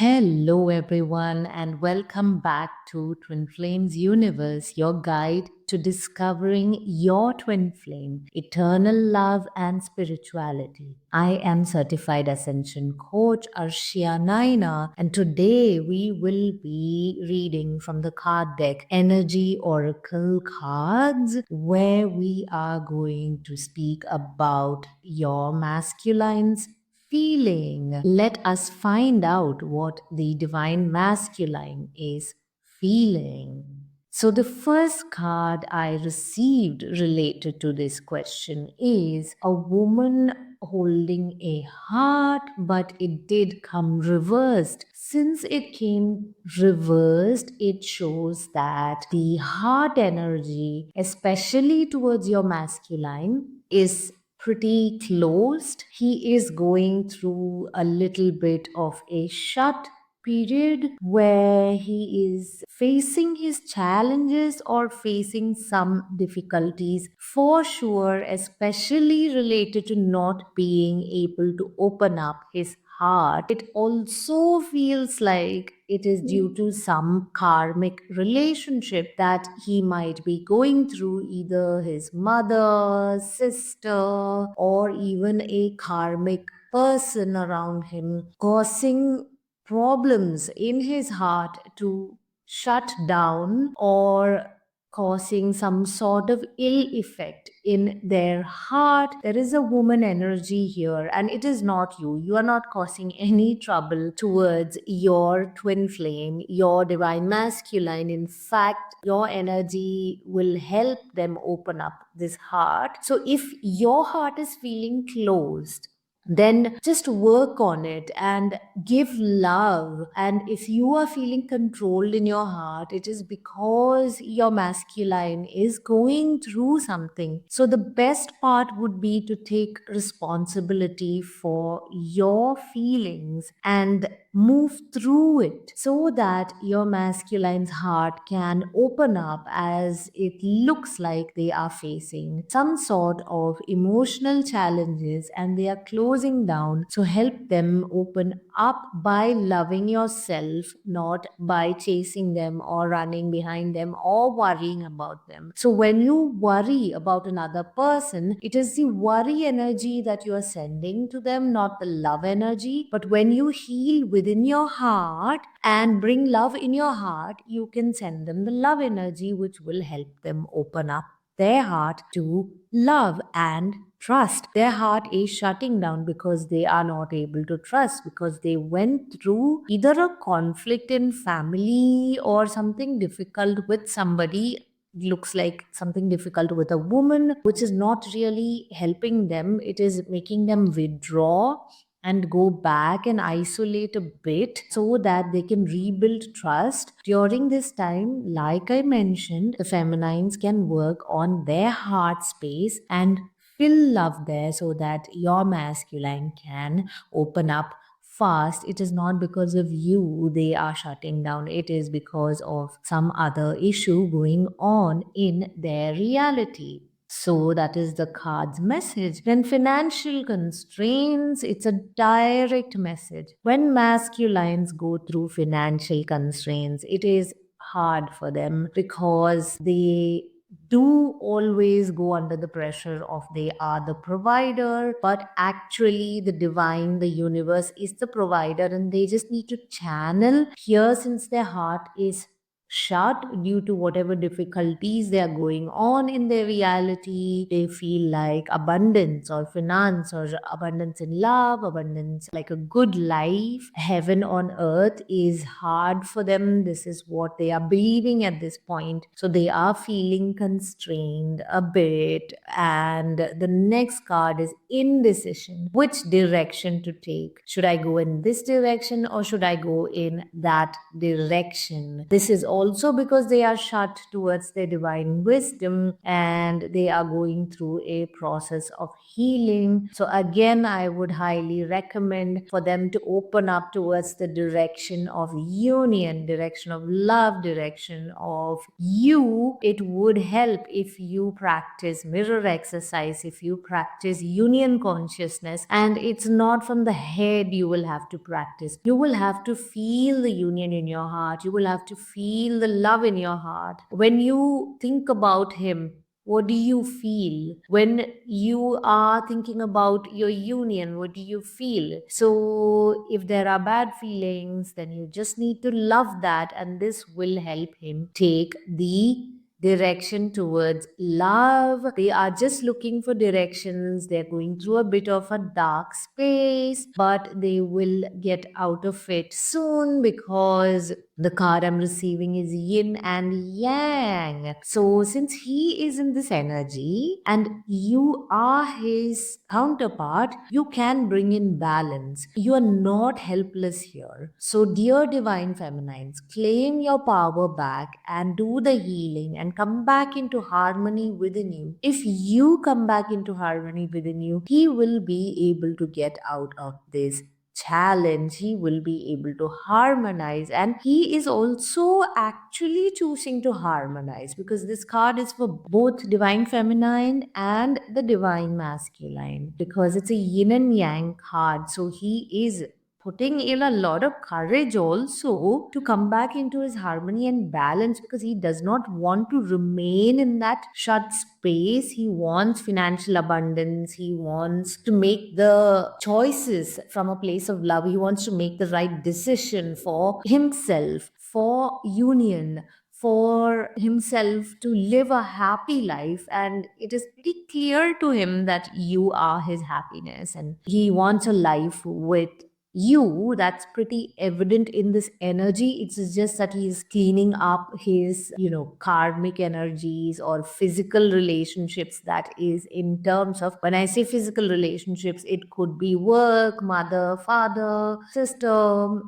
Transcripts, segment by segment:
Hello, everyone, and welcome back to Twin Flames Universe, your guide to discovering your twin flame, eternal love, and spirituality. I am certified ascension coach Arshia Naina, and today we will be reading from the card deck Energy Oracle cards, where we are going to speak about your masculines feeling. Let us find out what the divine masculine is feeling. So, the first card I received related to this question is a woman holding a heart, but it did come reversed. Since it came reversed, it shows that the heart energy, especially towards your masculine, is pretty closed. He is going through a little bit of a shut period where he is facing his challenges or facing some difficulties for sure, especially related to not being able to open up his heart. It also feels like it is due to some karmic relationship that he might be going through, either his mother, sister, or even a karmic person around him, causing problems in his heart to shut down or causing some sort of ill effect in their heart. There is a woman energy here, and it is not you. You are not causing any trouble towards your twin flame, your divine masculine. In fact, your energy will help them open up this heart. So if your heart is feeling closed, then just work on it and give love. And if you are feeling controlled in your heart, it is because your masculine is going through something. So the best part would be to take responsibility for your feelings and move through it so that your masculine's heart can open up, as it looks like they are facing some sort of emotional challenges and they are closing down. So help them open up by loving yourself, not by chasing them or running behind them or worrying about them. So when you worry about another person, it is the worry energy that you are sending to them, not the love energy. But when you heal within your heart and bring love in your heart, you can send them the love energy, which will help them open up their heart to love and trust. Their heart is shutting down because they are not able to trust, because they went through either a conflict in family or something difficult with somebody. Looks like something difficult with a woman, which is not really helping them. It is making them withdraw and go back and isolate a bit so that they can rebuild trust. During this time, like I mentioned, the feminines can work on their heart space and fill love there so that your masculine can open up fast. It is not because of you they are shutting down, it is because of some other issue going on in their reality. So that is the card's message. Then financial constraints, it's a direct message. When masculines go through financial constraints, it is hard for them because they do always go under the pressure of they are the provider, but actually the divine, the universe is the provider, and they just need to channel here since their heart is shut due to whatever difficulties they are going on in their reality. They feel like abundance or finance or abundance in love, abundance like a good life, heaven on earth is hard for them. This is what they are believing at this point. So they are feeling constrained a bit. And the next card is indecision. Which direction to take? Should I go in this direction or should I go in that direction? This is also because they are shut towards their divine wisdom and they are going through a process of healing. So again, I would highly recommend for them to open up towards the direction of union, direction of love, direction of you. It would help if you practice mirror exercise, if you practice union consciousness. And it's not from the head you will have to practice. You will have to feel the union in your heart. You will have to feel the love in your heart. When you think about him, what do you feel? When you are thinking about your union, what do you feel? So, if there are bad feelings, then you just need to love that, and this will help him take the direction towards love. They are just looking for directions. They're going through a bit of a dark space, but they will get out of it soon because the card I'm receiving is yin and yang. So, since he is in this energy and you are his counterpart, you can bring in balance. You are not helpless here. So, dear divine feminines, claim your power back and do the healing and come back into harmony within you. If you come back into harmony within you, he will be able to get out of this challenge. He will be able to harmonize, and he is also actually choosing to harmonize because this card is for both divine feminine and the divine masculine, because it's a yin and yang card. So he is putting in a lot of courage also to come back into his harmony and balance, because he does not want to remain in that shut space. He wants financial abundance. He wants to make the choices from a place of love. He wants to make the right decision for himself, for union, for himself to live a happy life. And it is pretty clear to him that you are his happiness and he wants a life with you. That's pretty evident in this energy. It's just that he's cleaning up his karmic energies or physical relationships. That is, in terms of, when I say physical relationships, it could be work, mother, father, sister,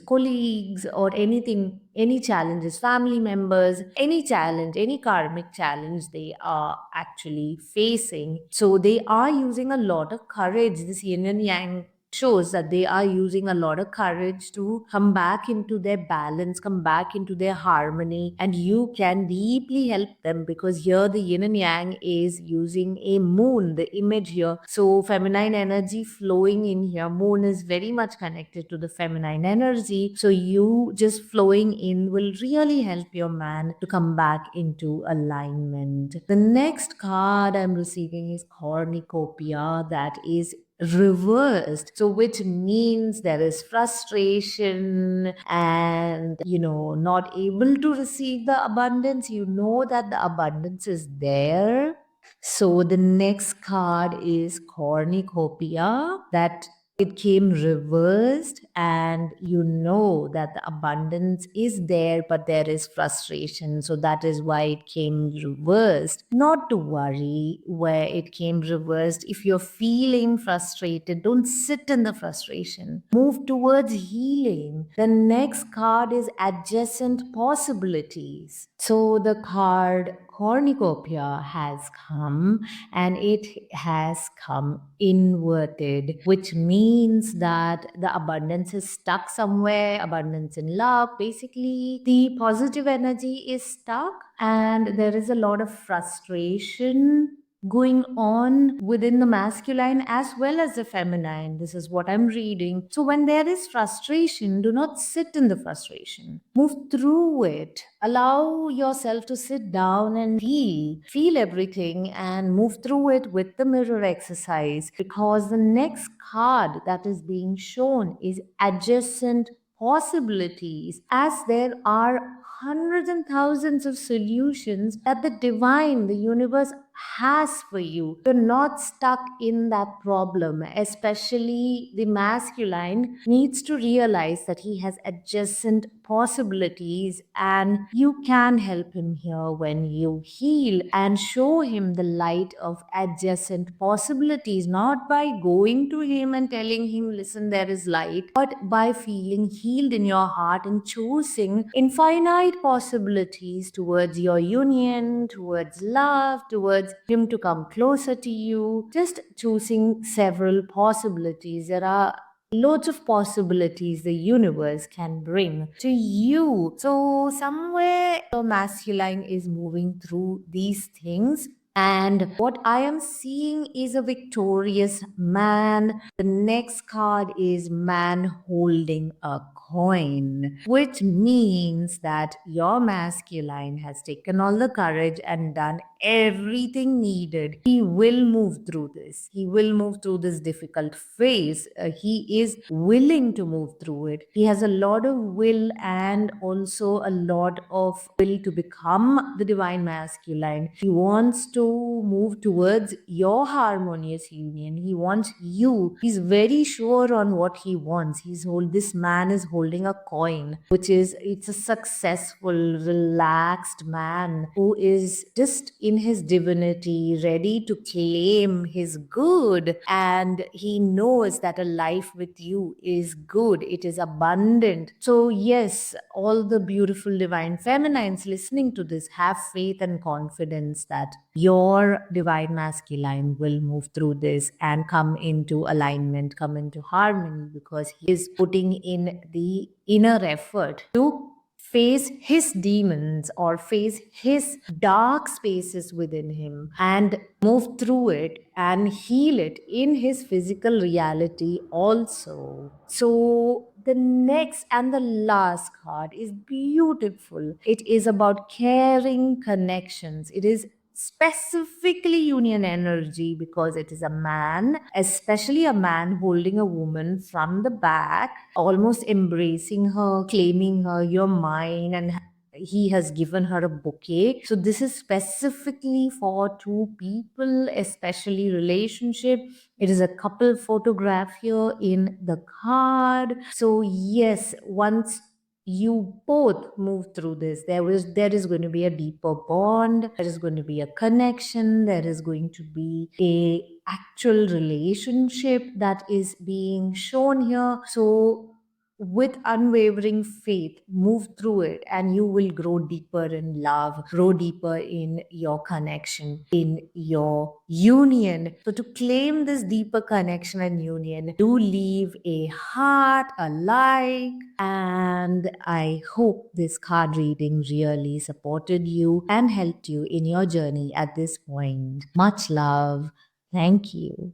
colleagues, or anything, any challenges, family members, any challenge, any karmic challenge they are actually facing. So they are using a lot of courage. This yin and yang shows that they are using a lot of courage to come back into their balance, come back into their harmony, and you can deeply help them, because here the yin and yang is using a moon, the image here. So feminine energy flowing in here. Moon is very much connected to the feminine energy. So you just flowing in will really help your man to come back into alignment. The next card I'm receiving is cornucopia, that is reversed, so which means there is frustration and not able to receive the abundance. You know that the abundance is there. So the next card is cornucopia, that it came reversed, and you know that the abundance is there, but there is frustration. So that is why it came reversed. Not to worry where it came reversed. If you're feeling frustrated, don't sit in the frustration. Move towards healing. The next card is adjacent possibilities. So the card cornucopia has come, and it has come inverted, which means that the abundance is stuck somewhere. Abundance in love, basically the positive energy is stuck, and there is a lot of frustration going on within the masculine as well as the feminine. This is what I'm reading. So when there is frustration, do not sit in the frustration. Move through it. Allow yourself to sit down and feel everything and move through it with the mirror exercise, because the next card that is being shown is adjacent possibilities, as there are hundreds and thousands of solutions that the divine, the universe, has for you. You're not stuck in that problem. Especially the masculine needs to realize that he has adjacent possibilities, and you can help him here when you heal and show him the light of adjacent possibilities, not by going to him and telling him, listen, there is light, but by feeling healed in your heart and choosing infinite possibilities towards your union, towards love, towards him to come closer to you. Just choosing several possibilities. There are loads of possibilities the universe can bring to you. So, somewhere your masculine is moving through these things. And what I am seeing is a victorious man. The next card is man holding a coin, which means that your masculine has taken all the courage and done everything needed. He will move through this. He will move through this difficult phase. He is willing to move through it. He has a lot of will and also a lot of will to become the divine masculine. He wants to move towards your harmonious union. He wants you. He's very sure on what he wants. This man is holding a coin, which is it's a successful, relaxed man who is just in his divinity, ready to claim his good. And he knows that a life with you is good, it is abundant. So, yes, all the beautiful divine feminines listening to this, have faith and confidence that your divine masculine will move through this and come into alignment, come into harmony, because he is putting in the inner effort to face his demons or face his dark spaces within him and move through it and heal it in his physical reality also. So, the next and the last card is beautiful. It is about caring connections. It is specifically union energy because it is a man, especially a man holding a woman from the back, almost embracing her, claiming her, you're mine, and he has given her a bouquet. So this is specifically for two people, especially relationship. It is a couple photograph here in the card. So yes, once you both move through this, there is going to be a deeper bond, there is going to be a connection, there is going to be a actual relationship that is being shown here. So with unwavering faith, move through it, and you will grow deeper in love, grow deeper in your connection, in your union. So, to claim this deeper connection and union, do leave a heart, a like, and I hope this card reading really supported you and helped you in your journey at this point. Much love. Thank you.